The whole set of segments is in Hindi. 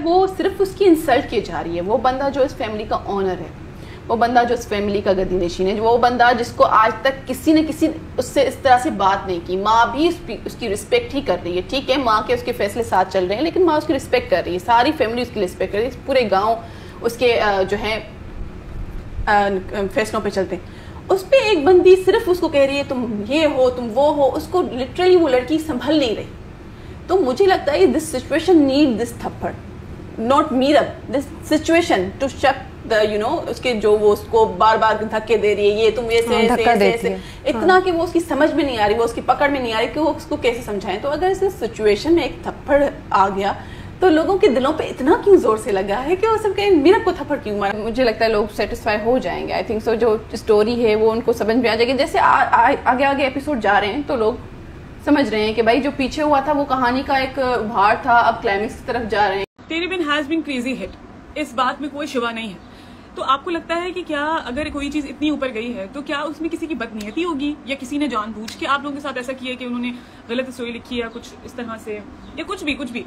वो सिर्फ उसकी इंसल्ट की जा रही है। वो बंदा जो इस फैमिली का ऑनर है, वो बंदा जो इस फैमिली का गद्दी नशीन है, वो बंदा जिसको आज तक किसी न किसी उससे इस तरह से बात नहीं की। माँ भी उसकी रिस्पेक्ट ही कर रही है, ठीक है, माँ के उसके फैसले साथ चल रहे हैं, लेकिन माँ उसकी रिस्पेक्ट कर रही है, सारी फैमिली उसकी रिस्पेक्ट कर रही है, पूरे गाँव उसके जो है फैसलों पर चलते हैं। उस पर एक बंदी सिर्फ उसको कह रही है तुम ये हो तुम वो हो, उसको लिटरली वो लड़की संभल नहीं रही। तो मुझे लगता है दिस सिचुएशन नीड दिस थप्पड़, नॉट मीरअप, this situation to shut the उसके जो वो उसको बार बार धक्के दे रही है, ये तुम ऐसे इतना कि वो उसकी समझ में नहीं आ रही, वो उसकी पकड़ में नहीं आ रही कि वो उसको कैसे समझाएं। तो अगर इस सिचुएशन में एक थप्पड़ आ गया तो लोगों के दिलों पे इतना क्यों जोर से लगा है कि वो सब कहें मेरा को थप्पड़ क्यों मारा। मुझे लगता है लोग सेटिस्फाई हो जाएंगे, आई थिंक सो। जो स्टोरी है वो उनको समझ में आ जाएगी। जैसे आगे आगे एपिसोड जा रहे हैं तो लोग समझ रहे हैं कि भाई जो पीछे हुआ था वो कहानी का एक भार था, अब क्लाइमेक्स की तरफ जा रहे हैं। तेरे बिन हैज बीन क्रेजी हिट, इस बात में कोई शुबा नहीं है। तो आपको लगता है कि क्या अगर कोई चीज इतनी ऊपर गई है तो क्या उसमें किसी की बदनीयती होगी, या किसी ने जानबूझ के आप लोगों के साथ ऐसा किया कि उन्होंने गलत स्टोरी लिखी या कुछ इस तरह से, या कुछ भी।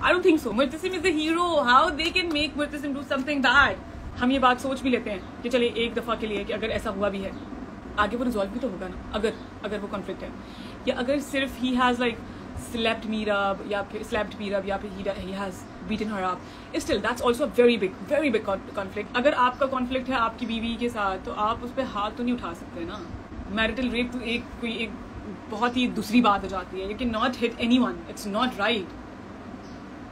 I don't think so. Murtasim is the hero. How they can make Murtasim do something bad? हम ये बात सोच भी लेते हैं कि चलिए एक दफा के लिए कि अगर ऐसा हुआ भी है, आगे वो रिजॉल्व भी तो होगा ना। अगर वो कॉन्फ्लिक्ट है, या अगर सिर्फ he has like slapped Meerab या फिर he has beaten her up, still that's also a very big conflict. अगर आपका कॉन्फ्लिक्ट है आपकी बीवी के साथ तो आप उस पर हाथ तो नहीं उठा सकते ना। मैरिटल रेप तो एक बहुत ही दूसरी बात हो जाती है। You cannot hit anyone. It's not right.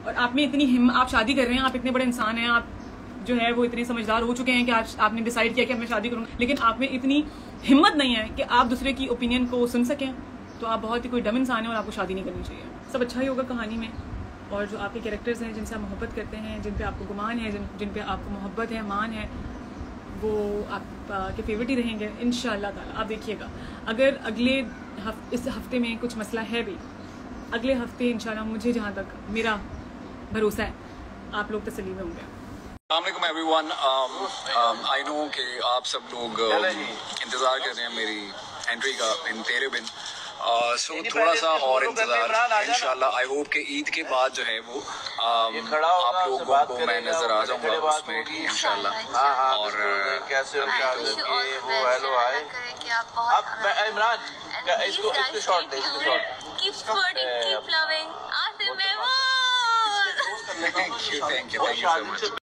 और आप में इतनी आप शादी कर रहे हैं, आप इतने बड़े इंसान हैं, आप जो है वो इतने समझदार हो चुके हैं कि आज आपने डिसाइड किया कि मैं शादी करूंगा, लेकिन आप में इतनी हिम्मत नहीं है कि आप दूसरे की ओपिनियन को सुन सकें, तो आप बहुत ही कोई डम इंसान है और आपको शादी नहीं करनी चाहिए। सब अच्छा ही होगा कहानी में, और जो आपके कैरेक्टर्स हैं जिनसे आप मोहब्बत करते हैं, जिन पे आपको गुमान है, जिन पे आपको मोहब्बत है, मान है, वो आपके फेवरेट ही रहेंगे इंशाअल्लाह ताला। आप देखिएगा, अगर इस हफ्ते में कुछ मसला है भी, अगले हफ्ते इंशाअल्लाह मुझे जहाँ तक मेरा भरोसा है आप लोग तसल्ली में होंगे। अस्सलामुअलैकुम एवरीवन, आई नो कि आप सब लोग इंतज़ार कर रहे हैं मेरी एंट्री का इन तेरे बिन, सो थोड़ा सा और इंतज़ार। इंशाल्लाह आई होप कि ईद के बाद जो है वो आप लोगों को मैं नज़र आ जाऊँगा उसमें इंशाल्लाह। और कैसे इमरान इसको shot they, thank you so much.